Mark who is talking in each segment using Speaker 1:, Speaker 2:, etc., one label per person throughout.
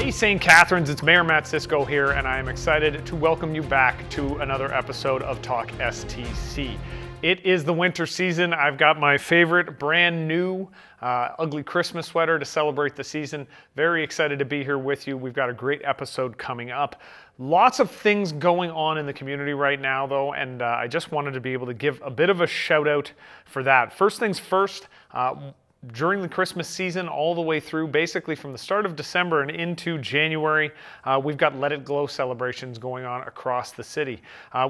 Speaker 1: Hey St. Catharines, it's Mayor Matt Cisco here, and I am excited to welcome you back to another episode of Talk STC. It is the winter season. I've got my favorite brand new ugly Christmas sweater to celebrate the season. Very excited to be here with you. We've got a great episode coming up. Lots of things going on in the community right now, though, and I just wanted to be able to give a bit of a shout out for that. First things first, during the Christmas season, all the way through, basically from the start of December and into January, we've got Let It Glow celebrations going on across the city.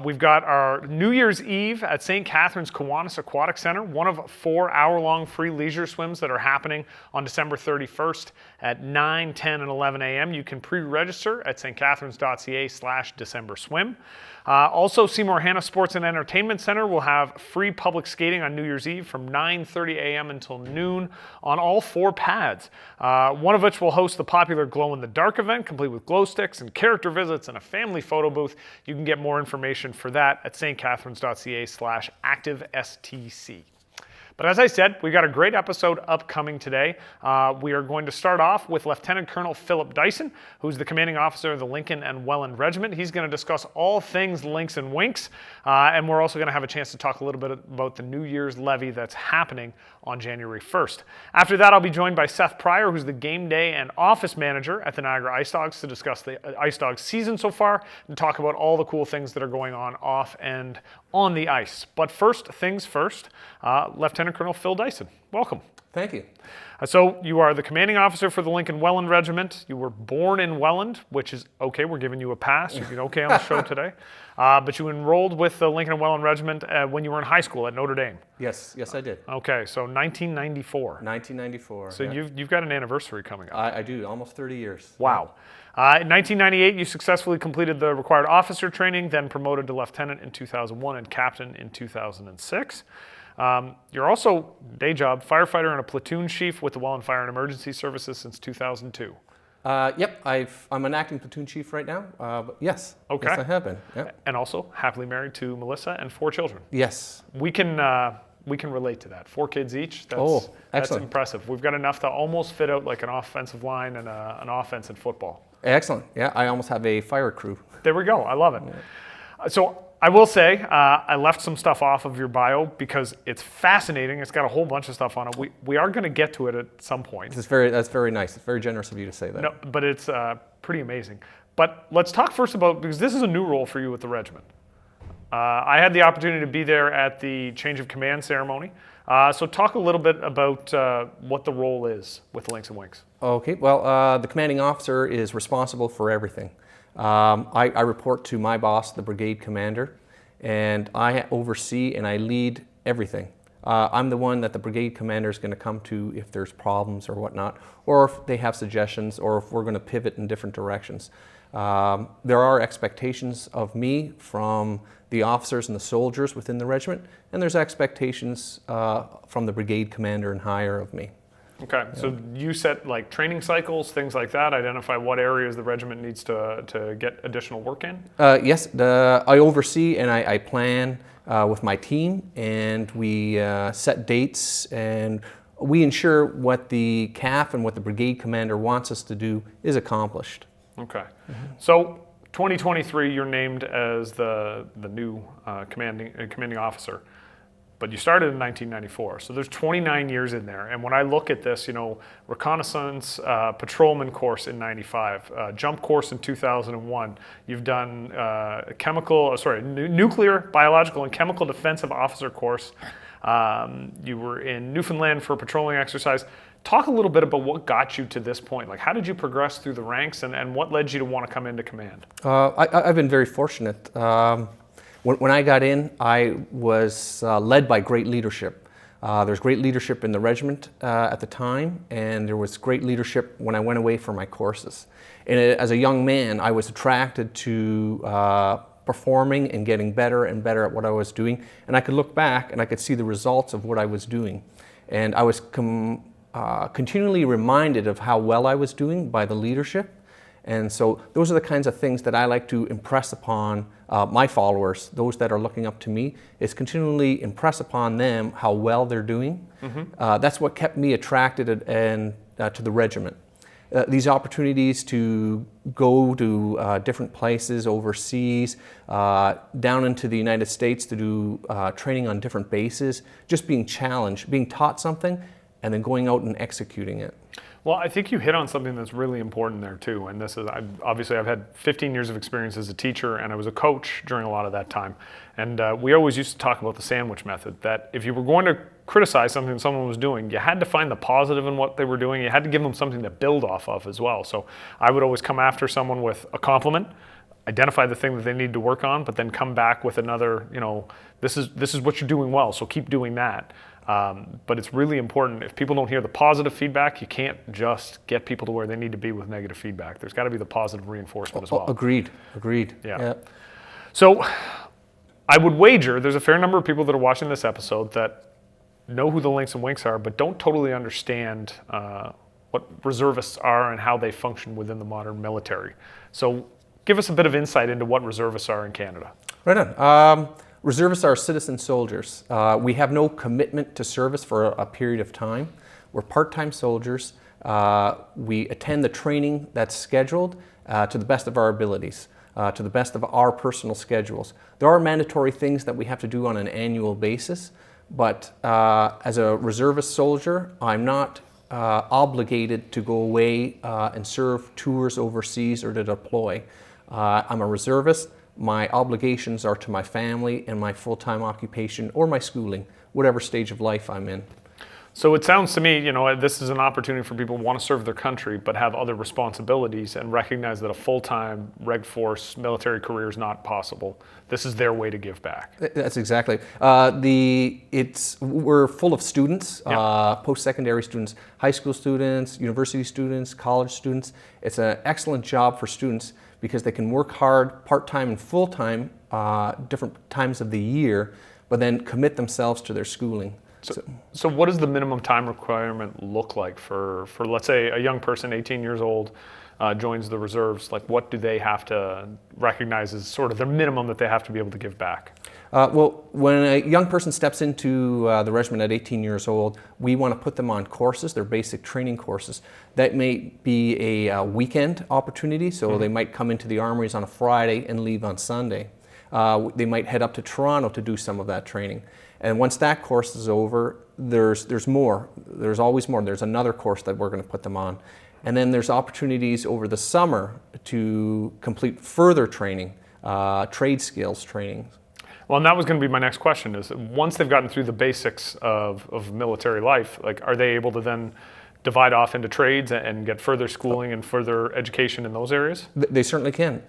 Speaker 1: We've got our New Year's Eve at St. Catharines Kiwanis Aquatic Center, one of 4 hour-long free leisure swims that are happening on December 31st at 9, 10, and 11 a.m. You can pre-register at stcatharines.ca/DecemberSwim. Also, Seymour Hanna Sports and Entertainment Center will have free public skating on New Year's Eve from 9:30 a.m. until noon on all 4 pads. One of which will host the popular Glow in the Dark event, complete with glow sticks and character visits and a family photo booth. You can get more information for that at stcatharines.ca/ActiveSTC. But as I said, we've got a great episode upcoming today. We are going to start off with Lieutenant Colonel Philip Dyson, who's the commanding officer of the Lincoln and Welland Regiment. He's going to discuss all things Links and Winks, and we're also going to have a chance to talk a little bit about the New Year's levy that's happening on January 1st. After that, I'll be joined by Seth Pryor, who's the game day and office manager at the Niagara Ice Dogs, to discuss the Ice Dogs season so far and talk about all the cool things that are going on off and on the ice. But first things first, Lieutenant Colonel Phil Dyson, welcome.
Speaker 2: Thank you.
Speaker 1: So you are the commanding officer for the Lincoln Welland Regiment. You were born in Welland, which is okay. We're giving you a pass. You did okay on the show today. But you enrolled with the Lincoln and Welland Regiment when you were in high school at Notre Dame.
Speaker 2: Yes, I did.
Speaker 1: Okay, so 1994.
Speaker 2: 1994.
Speaker 1: So
Speaker 2: yeah.
Speaker 1: you've got an anniversary coming up.
Speaker 2: I do, almost 30 years.
Speaker 1: Wow. In 1998, you successfully completed the required officer training, then promoted to lieutenant in 2001 and captain in 2006. You're also, day job, firefighter and a platoon chief with the Welland Fire and Emergency Services since 2002.
Speaker 2: Yep, I'm an acting platoon chief right now, but yes.
Speaker 1: Okay.
Speaker 2: Yes, I have been. Yep.
Speaker 1: And also happily married to Melissa and 4 children.
Speaker 2: Yes.
Speaker 1: We can relate to that. 4 kids each. That's impressive. We've got enough to almost fit out like an offensive line and an offense in football.
Speaker 2: Excellent. Yeah, I almost have a fire crew.
Speaker 1: There we go. I love it. So I will say I left some stuff off of your bio because it's fascinating. It's got a whole bunch of stuff on it. We are going to get to it at some point.
Speaker 2: That's very nice. It's very generous of you to say that.
Speaker 1: No, but it's pretty amazing. But let's talk first about, because this is a new role for you with the regiment. I had the opportunity to be there at the change of command ceremony. So talk a little bit about what the role is with Links and Winks.
Speaker 2: Okay, well, the commanding officer is responsible for everything. I report to my boss, the brigade commander, and I oversee and I lead everything. I'm the one that the brigade commander is going to come to if there's problems or whatnot, or if they have suggestions, or if we're going to pivot in different directions. There are expectations of me from the officers and the soldiers within the regiment, and there's expectations from the brigade commander and higher of me.
Speaker 1: Okay, so you set like training cycles, things like that, identify what areas the regiment needs to get additional work in?
Speaker 2: Yes, I oversee and I plan with my team, and we set dates, and we ensure what the CAF and what the brigade commander wants us to do is accomplished.
Speaker 1: Okay, so 2023 you're named as the new commanding officer. But you started in 1994, so there's 29 years in there. And when I look at this, reconnaissance patrolman course in 95, jump course in 2001. You've done nuclear, biological, and chemical defensive officer course. You were in Newfoundland for a patrolling exercise. Talk a little bit about what got you to this point. Like, how did you progress through the ranks, and what led you to want to come into command?
Speaker 2: I've been very fortunate. When I got in, I was led by great leadership. There's great leadership in the regiment at the time, and there was great leadership when I went away for my courses. And as a young man, I was attracted to performing and getting better and better at what I was doing. And I could look back and I could see the results of what I was doing. And I was continually reminded of how well I was doing by the leadership. And so those are the kinds of things that I like to impress upon my followers, those that are looking up to me, is continually impress upon them how well they're doing. Mm-hmm. That's what kept me attracted and to the regiment. these opportunities to go to different places overseas, down into the United States to do training on different bases, just being challenged, being taught something, and then going out and executing it.
Speaker 1: Well, I think you hit on something that's really important there too, and this is obviously I've had 15 years of experience as a teacher, and I was a coach during a lot of that time. And we always used to talk about the sandwich method, that if you were going to criticize something someone was doing, you had to find the positive in what they were doing. You had to give them something to build off of as well. So I would always come after someone with a compliment, identify the thing that they need to work on, but then come back with another, this is what you're doing well, so keep doing that. But it's really important. If people don't hear the positive feedback, you can't just get people to where they need to be with negative feedback. There's got to be the positive reinforcement as well.
Speaker 2: Agreed.
Speaker 1: Yeah. So I would wager there's a fair number of people that are watching this episode that know who the Links and Winks are, but don't totally understand what reservists are and how they function within the modern military. So give us a bit of insight into what reservists are in Canada.
Speaker 2: Right on. Reservists are citizen soldiers. We have no commitment to service for a period of time. We're part-time soldiers. We attend the training that's scheduled to the best of our abilities, to the best of our personal schedules. There are mandatory things that we have to do on an annual basis, but as a reservist soldier, I'm not obligated to go away and serve tours overseas or to deploy. I'm a reservist. My obligations are to my family and my full-time occupation or my schooling, whatever stage of life I'm in.
Speaker 1: So it sounds to me, this is an opportunity for people who want to serve their country but have other responsibilities and recognize that a full-time Reg Force military career is not possible. This is their way to give back.
Speaker 2: That's exactly. We're full of students, post-secondary students, high school students, university students, college students. It's an excellent job for students because they can work hard part-time and full-time different times of the year, but then commit themselves to their schooling.
Speaker 1: So what does the minimum time requirement look like for let's say, a young person, 18 years old, joins the reserves? Like, what do they have to recognize as sort of their minimum that they have to be able to give back?
Speaker 2: Well, when a young person steps into the regiment at 18 years old, we want to put them on courses, their basic training courses. That may be a weekend opportunity, so they might come into the armories on a Friday and leave on Sunday. They might head up to Toronto to do some of that training. And once that course is over, there's more. There's always more. There's another course that we're going to put them on. And then there's opportunities over the summer to complete further training, trade skills training.
Speaker 1: Well, and that was going to be my next question, is once they've gotten through the basics of military life, like, are they able to then divide off into trades and get further schooling and further education in those areas?
Speaker 2: They certainly can.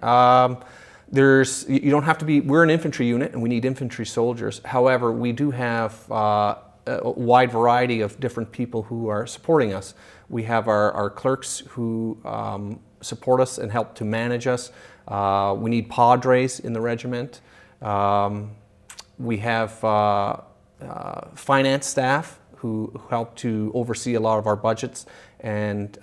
Speaker 2: You don't have to be, we're an infantry unit and we need infantry soldiers. However, we do have a wide variety of different people who are supporting us. We have our clerks who support us and help to manage us. We need padres in the regiment. We have finance staff who help to oversee a lot of our budgets and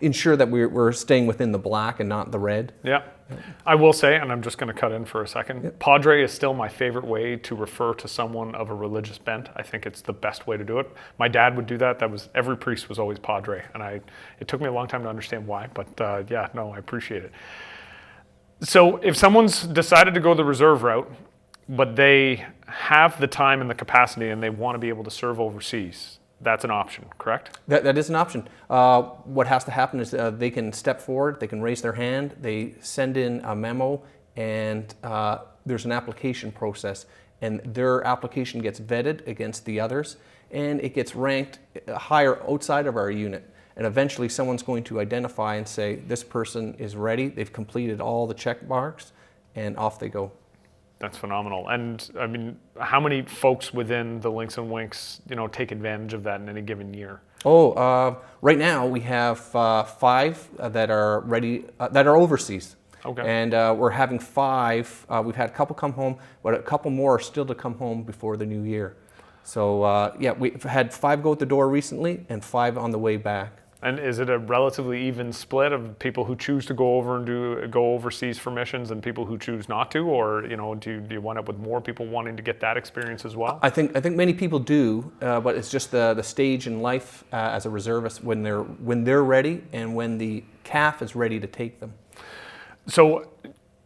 Speaker 2: ensure that we're staying within the black and not the red.
Speaker 1: Yeah. I will say, and I'm just going to cut in for a second, Padre is still my favorite way to refer to someone of a religious bent. I think it's the best way to do it. My dad would do that. Every priest was always Padre, and it took me a long time to understand why, but I appreciate it. So if someone's decided to go the reserve route, but they have the time and the capacity and they want to be able to serve overseas, that's an option, correct?
Speaker 2: That is an option. What has to happen is they can step forward, they can raise their hand, they send in a memo, and there's an application process. And their application gets vetted against the others, and it gets ranked higher outside of our unit. And eventually someone's going to identify and say, this person is ready, they've completed all the check marks, and off they go.
Speaker 1: That's phenomenal. And I mean, how many folks within the Links and Winks, take advantage of that in any given year?
Speaker 2: Right now we have 5 that are ready, that are overseas.
Speaker 1: Okay.
Speaker 2: And we're having 5. We've had a couple come home, but a couple more are still to come home before the new year. So we've had 5 go out the door recently and 5 on the way back.
Speaker 1: And is it a relatively even split of people who choose to go over and go overseas for missions and people who choose not to, or do you wind up with more people wanting to get that experience as well?
Speaker 2: I think many people do, but it's just the stage in life as a reservist when they're ready and when the CAF is ready to take them.
Speaker 1: So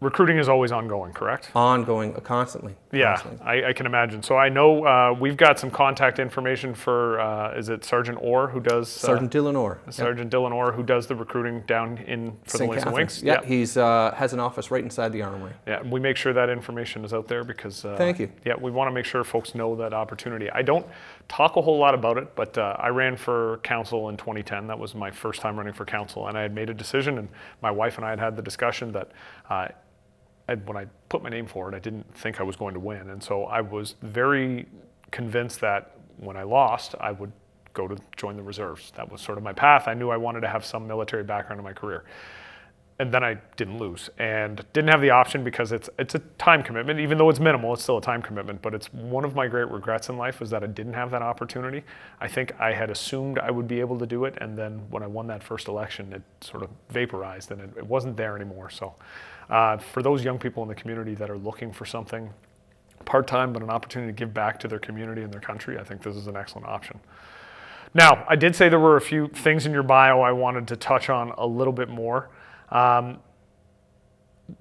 Speaker 1: recruiting is always ongoing, correct?
Speaker 2: Ongoing, constantly.
Speaker 1: Yeah,
Speaker 2: constantly.
Speaker 1: I can imagine. So I know we've got some contact information for, is it Sergeant Orr who does?
Speaker 2: Sergeant Dylan Orr.
Speaker 1: Sergeant Dylan Orr who does the recruiting down for the Lanes and Wings.
Speaker 2: Yeah, he's has an office right inside the Armory.
Speaker 1: Yeah, we make sure that information is out there because
Speaker 2: thank you.
Speaker 1: Yeah, we want to make sure folks know that opportunity. I don't talk a whole lot about it, but I ran for council in 2010. That was my first time running for council, and I had made a decision, and my wife and I had the discussion that when I put my name forward, I didn't think I was going to win. And so I was very convinced that when I lost, I would go to join the reserves. That was sort of my path. I knew I wanted to have some military background in my career. And then I didn't lose and didn't have the option because it's a time commitment. Even though it's minimal, it's still a time commitment. But it's one of my great regrets in life was that I didn't have that opportunity. I think I had assumed I would be able to do it. And then when I won that first election, it sort of vaporized and it wasn't there anymore. So for those young people in the community that are looking for something part-time but an opportunity to give back to their community and their country, I think this is an excellent option. Now, I did say there were a few things in your bio I wanted to touch on a little bit more.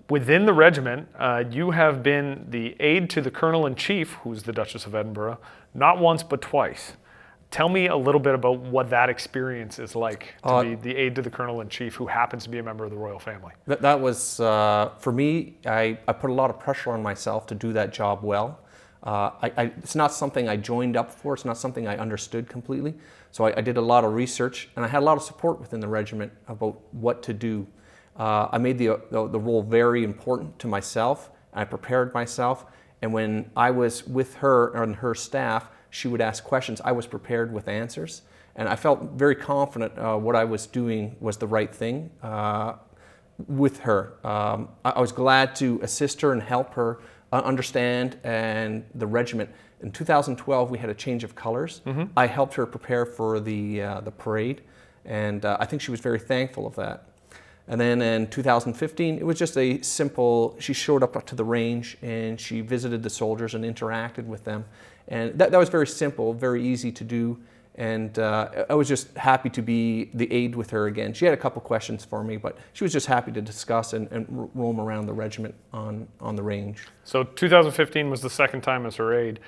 Speaker 1: Within the regiment, you have been the aide to the Colonel-in-Chief, who's the Duchess of Edinburgh, not once but twice. Tell me a little bit about what that experience is like to be the aide to the Colonel-in-Chief who happens to be a member of the royal family.
Speaker 2: That was, for me, I put a lot of pressure on myself to do that job well. It's not something I joined up for, it's not something I understood completely. So I did a lot of research and I had a lot of support within the regiment about what to do. I made the role very important to myself. I prepared myself, and when I was with her and her staff, she would ask questions. I was prepared with answers, and I felt very confident what I was doing was the right thing with her. I was glad to assist her and help her understand and the regiment. In 2012, we had a change of colors. Mm-hmm. I helped her prepare for the parade, and I think she was very thankful of that. And then in 2015, it was just a simple, she showed up to the range and she visited the soldiers and interacted with them. And that was very simple, very easy to do. And I was just happy to be the aide with her again. She had a couple questions for me, but she was just happy to discuss and roam around the regiment on the range.
Speaker 1: So 2015 was the second time as her aide.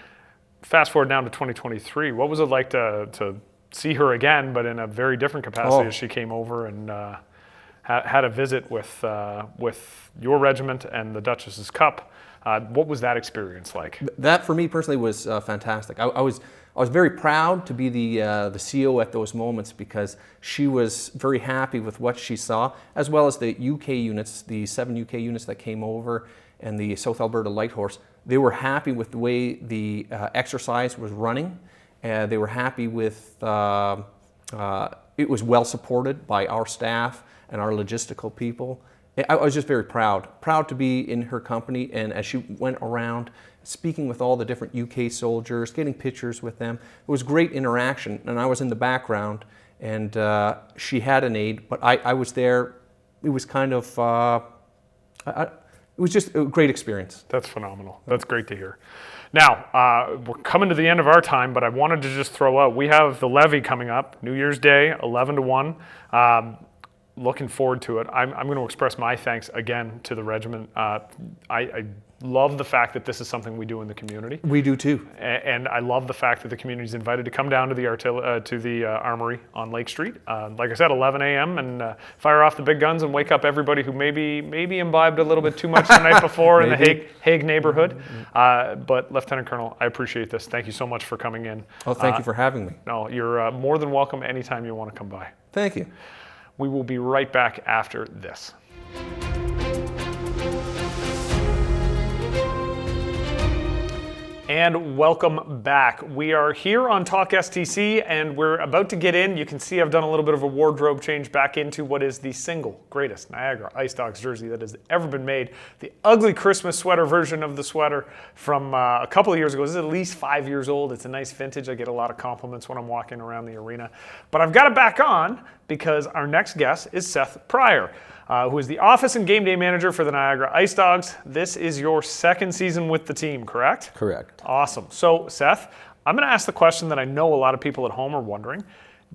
Speaker 1: Fast forward now to 2023. What was it like to see her again, but in a very different capacity as she came over and had a visit with your regiment and the Duchess's Cup? What was that experience like?
Speaker 2: That for me personally was fantastic. I was very proud to be the CO at those moments because she was very happy with what she saw, as well as the UK units, the 7 UK units that came over and the South Alberta Light Horse. They were happy with the way the exercise was running. They were happy with it was well supported by our staff and our logistical people. I was just very proud to be in her company, and as she went around speaking with all the different UK soldiers, getting pictures with them, it was great interaction, and I was in the background, and she had an aide, but I was there. It was kind of, it was just a great experience.
Speaker 1: That's phenomenal. That's great to hear. Now, we're coming to the end of our time, but I wanted to just throw out, we have the levy coming up, New Year's Day, 11 to 1. Looking forward to it. I'm going to express my thanks again to the regiment. I love the fact that this is something we do in the community.
Speaker 2: We do too.
Speaker 1: And I love the fact that the community is invited to come down to the Armory on Lake Street. Like I said, 11 a.m. and fire off the big guns and wake up everybody who maybe imbibed a little bit too much the night before in the Hague neighborhood. But Lieutenant Colonel, I appreciate this. Thank you so much for coming in.
Speaker 2: Oh, thank you for having me.
Speaker 1: No, you're more than welcome anytime you want to come by.
Speaker 2: Thank you.
Speaker 1: We will be right back after this. And welcome back. We are here on Talk STC, and we're about to get in. You can see I've done a little bit of a wardrobe change back into what is the single greatest Niagara Ice Dogs jersey that has ever been made. The ugly Christmas sweater version of the sweater from a couple of years ago. This is at least 5 years old. It's a nice vintage. I get a lot of compliments when I'm walking around the arena. But I've got it back on because our next guest is Seth Pryor, who is the office and game day manager for the Niagara Ice Dogs. This is your second season with the team, correct?
Speaker 3: Correct.
Speaker 1: Awesome. So, Seth, I'm going to ask the question that I know a lot of people at home are wondering.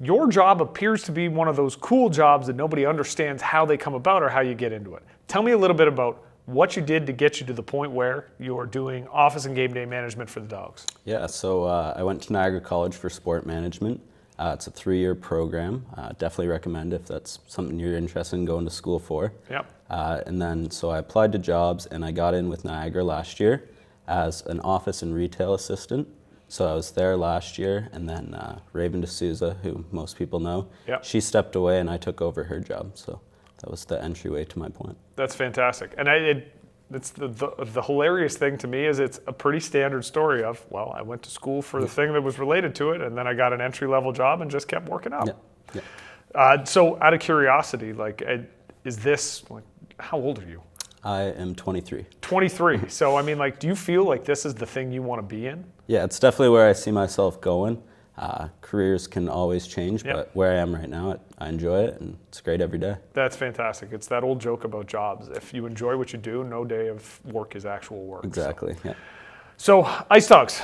Speaker 1: Your job appears to be one of those cool jobs that nobody understands how they come about or how you get into it. Tell me a little bit about what you did to get you to the point where you're doing office and game day management for the Dogs.
Speaker 3: Yeah, so I went to Niagara College for sport management. It's a 3-year program. Definitely recommend if that's something you're interested in going to school for.
Speaker 1: Yep.
Speaker 3: And then, so I applied to jobs and I got in with Niagara last year as an office and retail assistant. So I was there last year, and then Raven D'Souza, who most people know,
Speaker 1: Yep.
Speaker 3: she stepped away and I took over her job. So that was the entryway to my point.
Speaker 1: That's fantastic. And it's the hilarious thing to me is it's a pretty standard story of, well, I went to school for the thing that was related to it, and then I got an entry-level job and just kept working out.
Speaker 3: Yeah.
Speaker 1: So out of curiosity, is this, how old are you?
Speaker 3: I am 23.
Speaker 1: 23. So, I mean, do you feel like this is the thing you want to be in?
Speaker 3: Yeah, it's definitely where I see myself going. Careers can always change,
Speaker 1: Yep.
Speaker 3: but where I am right now, I enjoy it, and it's great every day.
Speaker 1: That's fantastic. It's that old joke about jobs. If you enjoy what you do, no day of work is actual work.
Speaker 3: Exactly, yeah.
Speaker 1: So, Ice Dogs.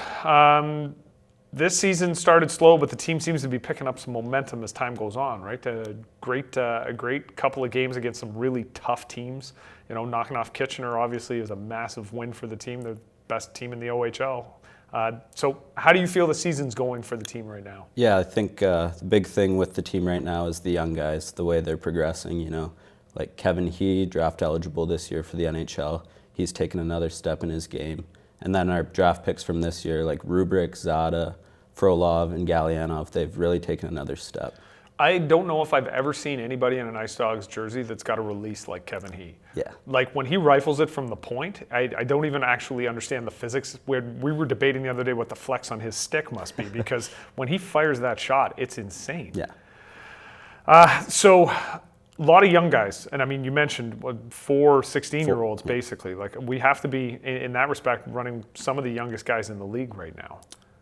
Speaker 1: This season started slow, but the team seems to be picking up some momentum as time goes on, right? A great couple of games against some really tough teams. You know, knocking off Kitchener obviously is a massive win for the team. They're the best team in the OHL. So how do you feel the season's going for the team right now?
Speaker 3: Yeah, I think the big thing with the team right now is the young guys, the way they're progressing, you know. Like Kevin He, draft eligible this year for the NHL. He's taken another step in his game. And then our draft picks from this year, like Rubrik, Zada, Frolov, and Galyanov, they've really taken another step.
Speaker 1: I don't know if I've ever seen anybody in an Ice Dogs jersey that's got a release like Kevin He.
Speaker 3: Yeah.
Speaker 1: Like when he rifles it from the point, I don't even actually understand the physics. We were debating the other day what the flex on his stick must be because when he fires that shot, it's insane.
Speaker 3: Yeah.
Speaker 1: So a lot of young guys, and I mean, you mentioned 4 16-year-olds basically. Like we have to be, in that respect, running some of the youngest guys in the league right now.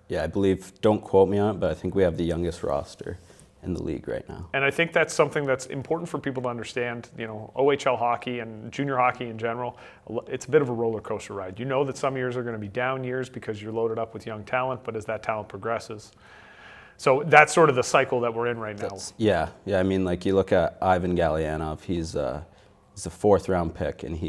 Speaker 3: Yeah, I believe, don't quote me on it, but I think we have the youngest roster in the league right now.
Speaker 1: And I think that's something that's important for people to understand. You know, OHL hockey and junior hockey in general, it's a bit of a roller coaster ride. You know that some years are going to be down years because you're loaded up with young talent, but as that talent progresses. So that's sort of the cycle that we're in right now.
Speaker 3: Yeah. I mean, like you look at Ivan Galyanov, he's a 4th-round pick, and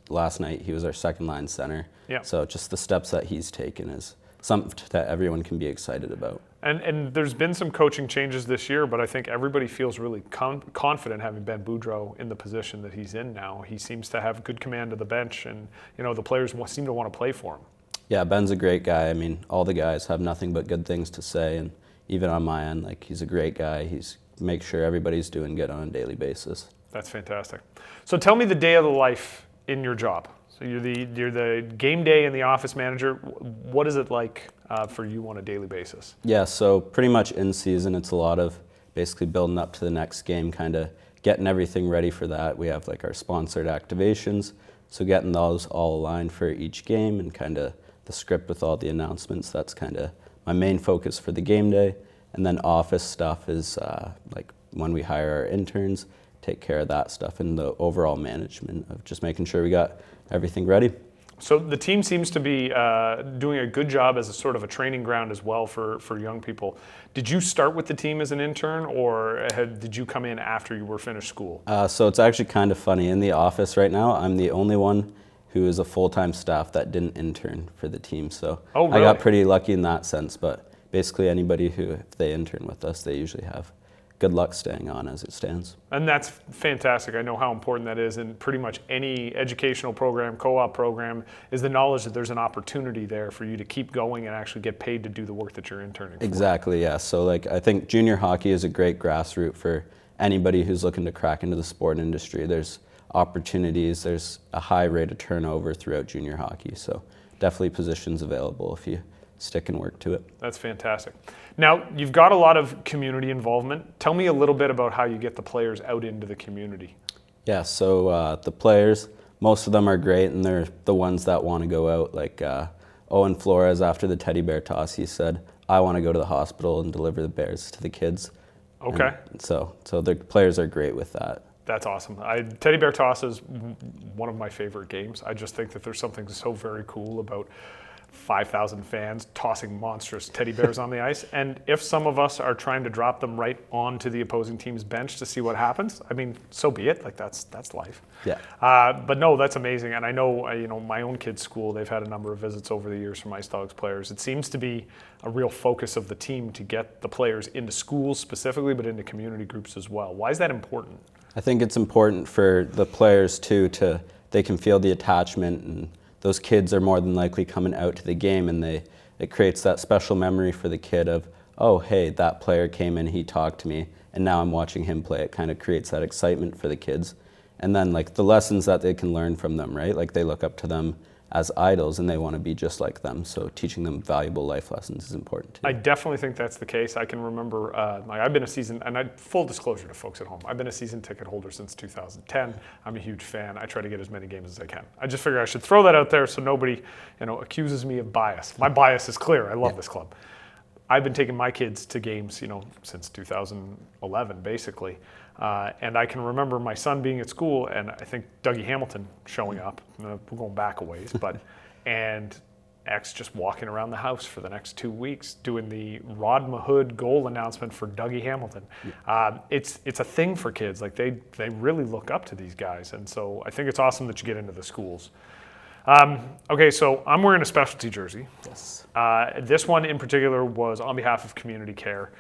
Speaker 3: last night he was our second-line center.
Speaker 1: Yeah.
Speaker 3: So just the steps that he's taken is something that everyone can be excited about.
Speaker 1: And there's been some coaching changes this year, but I think everybody feels really confident having Ben Boudreau in the position that he's in now. He seems to have good command of the bench, and you know the players seem to want to play for him. Yeah,
Speaker 3: Ben's a great guy. I mean, all the guys have nothing but good things to say, and even on my end, like he's a great guy. He's makes sure everybody's doing good on a daily basis.
Speaker 1: That's fantastic. So tell me the day of the life in your job. So you're the game day and the office manager. What is it like for you on a daily basis?
Speaker 3: Yeah, so pretty much in season, it's a lot of basically building up to the next game, kind of getting everything ready for that. We have like our sponsored activations, so getting those all aligned for each game and kind of the script with all the announcements. That's kind of my main focus for the game day. And then office stuff is like when we hire our interns, take care of that stuff and the overall management of just making sure we got everything ready.
Speaker 1: So the team seems to be doing a good job as a sort of a training ground as well for young people. Did you start with the team as an intern, or did you come in after you were finished school?
Speaker 3: So it's actually kind of funny. In the office right now, I'm the only one who is a full-time staff that didn't intern for the team. So
Speaker 1: really?
Speaker 3: I got pretty lucky in that sense, but basically anybody who, if they intern with us, they usually have good luck staying on as it stands.
Speaker 1: And that's fantastic. I know how important that is in pretty much any educational program, co-op program, is the knowledge that there's an opportunity there for you to keep going and actually get paid to do the work that you're interning for.
Speaker 3: Exactly, yeah. So like I think junior hockey is a great grassroots for anybody who's looking to crack into the sport industry. There's opportunities, there's a high rate of turnover throughout junior hockey. So definitely positions available if you stick and work to it.
Speaker 1: That's fantastic. Now, you've got a lot of community involvement. Tell me a little bit about how you get the players out into the community.
Speaker 3: Yeah, so the players, most of them are great, and they're the ones that want to go out. Like Owen Flores, after the teddy bear toss, he said, I want to go to the hospital and deliver the bears to the kids.
Speaker 1: Okay.
Speaker 3: And so the players are great with that.
Speaker 1: That's awesome. Teddy bear toss is one of my favorite games. I just think that there's something so very cool about 5,000 fans tossing monstrous teddy bears on the ice. And if some of us are trying to drop them right onto the opposing team's bench to see what happens, I mean, so be it. Like that's life.
Speaker 3: Yeah.
Speaker 1: But no, that's amazing. And I know, my own kids' school, they've had a number of visits over the years from Ice Dogs players. It seems to be a real focus of the team to get the players into schools specifically, but into community groups as well. Why is that important?
Speaker 3: I think it's important for the players too, they can feel the attachment, and those kids are more than likely coming out to the game, and it creates that special memory for the kid of, oh, hey, that player came in, he talked to me, and now I'm watching him play. It kind of creates that excitement for the kids. And then like the lessons that they can learn from them, right? Like they look up to them as idols and they want to be just like them. So teaching them valuable life lessons is important too.
Speaker 1: I definitely think that's the case. I can remember, I've been a season, and full disclosure to folks at home, I've been a season ticket holder since 2010. I'm a huge fan. I try to get as many games as I can. I just figure I should throw that out there so nobody, accuses me of bias. My bias is clear. I love this club. I've been taking my kids to games, since 2011, basically. And I can remember my son being at school, and I think Dougie Hamilton showing up. We're going back a ways, and X just walking around the house for the next 2 weeks doing the Rod Mahood goal announcement for Dougie Hamilton. It's a thing for kids. Like they really look up to these guys, and so I think it's awesome that you get into the schools. Okay, so I'm wearing a specialty jersey.
Speaker 3: Yes.
Speaker 1: This one in particular was on behalf of Community Care.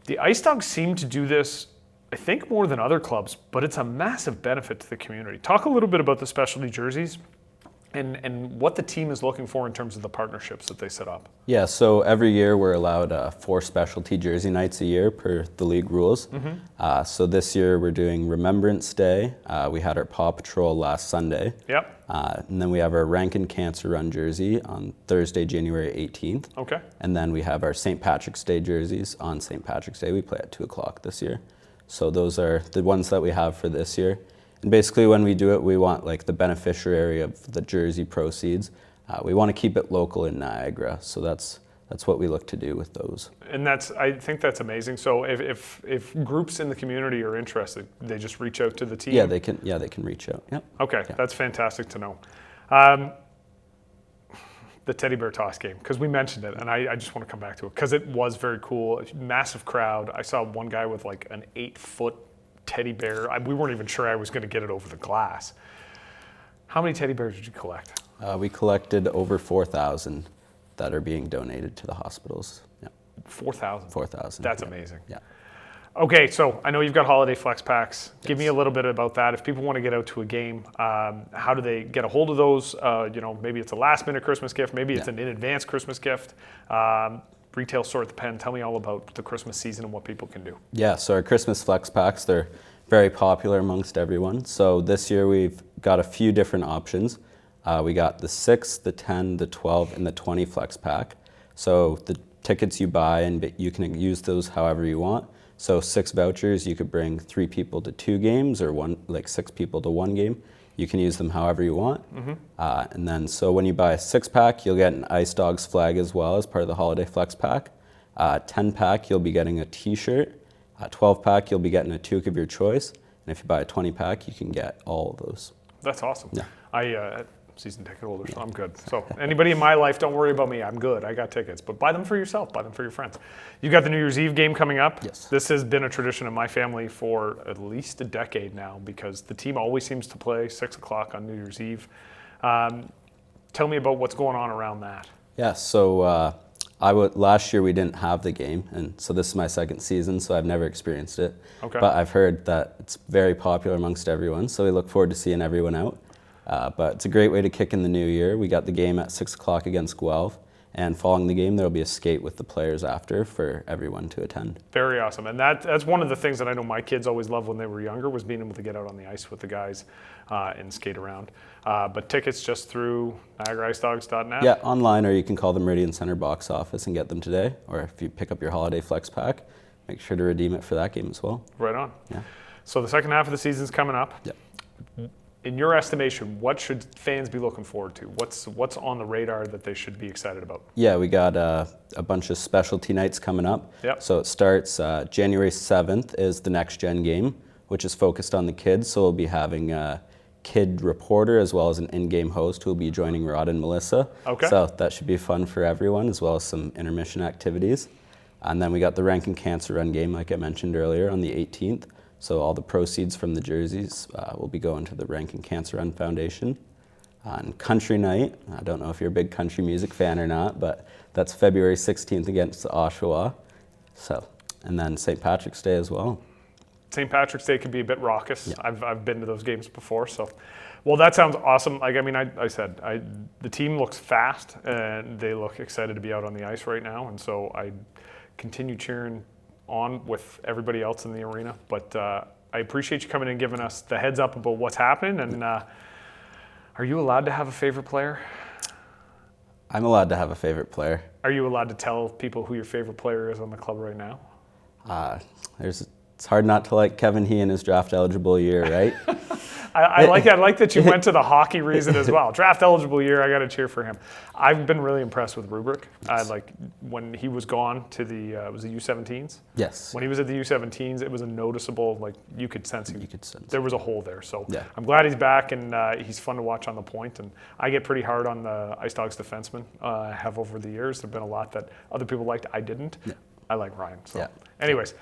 Speaker 1: The Ice Dogs seem to do this, I think, more than other clubs, but it's a massive benefit to the community. Talk a little bit about the specialty jerseys and what the team is looking for in terms of the partnerships that they set up.
Speaker 3: Yeah, so every year we're allowed 4 specialty jersey nights a year per the league rules. Mm-hmm. So this year we're doing Remembrance Day. We had our Paw Patrol last Sunday.
Speaker 1: Yep.
Speaker 3: And then we have our Rankin Cancer Run jersey on Thursday, January 18th.
Speaker 1: Okay.
Speaker 3: And then we have our St. Patrick's Day jerseys on St. Patrick's Day. We play at 2 o'clock this year. So those are the ones that we have for this year. And basically when we do it, we want like the beneficiary of the jersey proceeds. We want to keep it local in Niagara. So that's what we look to do with those. And
Speaker 1: I think that's amazing. So if groups in the community are interested, they just reach out to the team?
Speaker 3: Yeah, they can reach out. Yep.
Speaker 1: Okay, yeah. That's fantastic to know. The teddy bear toss game, because we mentioned it, and I just want to come back to it, because it was very cool. Massive crowd. I saw one guy with like an 8-foot teddy bear. We weren't even sure I was going to get it over the glass. How many teddy bears did you collect?
Speaker 3: We collected over 4,000 that are being donated to the hospitals. Yeah.
Speaker 1: 4,000?
Speaker 3: 4,000.
Speaker 1: That's amazing.
Speaker 3: Yeah.
Speaker 1: Okay, so I know you've got holiday flex packs.
Speaker 3: Yes.
Speaker 1: Give me a little bit about that. If people want to get out to a game, how do they get a hold of those? Maybe it's a last-minute Christmas gift. Maybe it's an in-advance Christmas gift. Retail store at the Pen. Tell me all about the Christmas season and what people can do.
Speaker 3: Yeah, so our Christmas flex packs, they're very popular amongst everyone. So this year we've got a few different options. We got the 6, the 10, the 12, and the 20 flex pack. So the tickets you buy, and you can use those however you want. So 6 vouchers, you could bring 3 people to 2 games, or 6 people to 1 game. You can use them however you want. Mm-hmm. And then, so when you buy a 6-pack, you'll get an Ice Dogs flag as well as part of the holiday flex pack. 10-pack, you'll be getting a t-shirt. 12-pack, you'll be getting a toque of your choice. And if you buy a 20-pack, you can get all of those.
Speaker 1: That's awesome.
Speaker 3: Yeah.
Speaker 1: I season ticket holder, so I'm good. So anybody in my life, don't worry about me. I'm good. I got tickets. But buy them for yourself. Buy them for your friends. You got the New Year's Eve game coming up.
Speaker 3: Yes.
Speaker 1: This has been a tradition in my family for at least a decade now, because the team always seems to play 6 o'clock on New Year's Eve. Tell me about what's going on around that.
Speaker 3: Yeah, so last year we didn't have the game, and so this is my 2nd season, so I've never experienced it.
Speaker 1: Okay.
Speaker 3: But I've heard that it's very popular amongst everyone, so we look forward to seeing everyone out. But it's a great way to kick in the new year. We got the game at 6 o'clock against Guelph, And following the game, there'll be a skate with the players after for everyone to attend.
Speaker 1: Very awesome. And that's one of the things that I know my kids always loved when they were younger, was being able to get out on the ice with the guys and skate around. But tickets just through NiagaraIceDogs.net?
Speaker 3: Yeah, online, or you can call the Meridian Center box office and get them today. Or if you pick up your holiday flex pack, make sure to redeem it for that game as well.
Speaker 1: Right on.
Speaker 3: Yeah.
Speaker 1: So the second half of the season's coming up.
Speaker 3: Yeah.
Speaker 1: In your estimation, what should fans be looking forward to? What's on the radar that they should be excited about?
Speaker 3: Yeah, we got a bunch of specialty nights coming up.
Speaker 1: Yep.
Speaker 3: So it starts January 7th is the Next Gen game, which is focused on the kids. So we'll be having a kid reporter as well as an in-game host who will be joining Rod and Melissa.
Speaker 1: Okay.
Speaker 3: So that should be fun for everyone, as well as some intermission activities. And then we got the Rankin Cancer Run game, like I mentioned earlier, on the 18th. So all the proceeds from the jerseys will be going to the Rankin Cancer Run Foundation. On Country Night, I don't know if you're a big country music fan or not, but that's February 16th against the Oshawa. So, and then St. Patrick's Day as well.
Speaker 1: St. Patrick's Day can be a bit raucous.
Speaker 3: Yeah.
Speaker 1: I've been to those games before, so. Well, that sounds awesome. Like, I mean, the team looks fast and they look excited to be out on the ice right now, and so I continue cheering on with everybody else in the arena. But I appreciate you coming and giving us the heads up about what's happening. And are you allowed to have a favorite player?
Speaker 3: I'm allowed to have a favorite player.
Speaker 1: Are you allowed to tell people who your favorite player is on the club right now?
Speaker 3: It's hard not to like Kevin He in his draft eligible year, right?
Speaker 1: I like that you went to the hockey reason as well. Draft eligible year, I got to cheer for him. I've been really impressed with Rubric. Like when he was gone to the was the U17s.
Speaker 3: Yes.
Speaker 1: When he was at the U17s, it was a noticeable, like you could sense there was a hole there. So
Speaker 3: yeah.
Speaker 1: I'm glad he's back, and he's fun to watch on the point. And I get pretty hard on the Ice Dogs defensemen. I have over the years. There've been a lot that other people liked. I didn't.
Speaker 3: Yeah.
Speaker 1: I like Ryan. So,
Speaker 3: yeah.
Speaker 1: Anyways.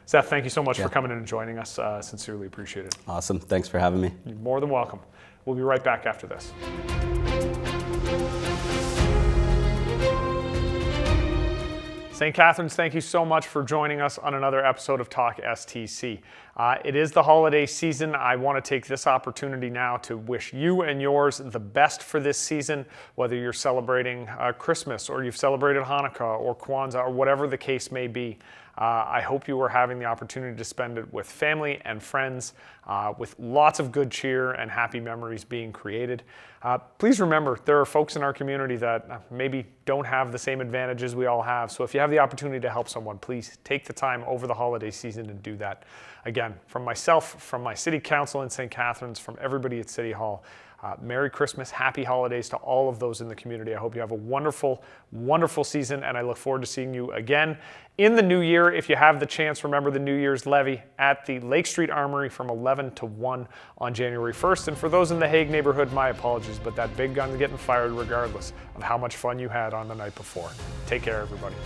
Speaker 1: Seth, thank you so much
Speaker 3: Yeah.
Speaker 1: for coming in and joining us. Sincerely appreciate it.
Speaker 3: Awesome. Thanks for having me.
Speaker 1: You're more than welcome. We'll be right back after this. St. Catharines, thank you so much for joining us on another episode of Talk STC. It is the holiday season. I want to take this opportunity now to wish you and yours the best for this season, whether you're celebrating Christmas or you've celebrated Hanukkah or Kwanzaa or whatever the case may be. I hope you are having the opportunity to spend it with family and friends, with lots of good cheer and happy memories being created. Please remember, there are folks in our community that maybe don't have the same advantages we all have. So if you have the opportunity to help someone, please take the time over the holiday season and do that. Again, from myself, from my city council in St. Catharines, from everybody at City Hall, Merry Christmas, happy holidays to all of those in the community. I hope you have a wonderful, wonderful season, and I look forward to seeing you again in the new year. If you have the chance, remember the New Year's levy at the Lake Street Armory from 11 to 1 on January 1st. And for those in the Hague neighborhood, my apologies, but that big gun's getting fired regardless of how much fun you had on the night before. Take care, everybody.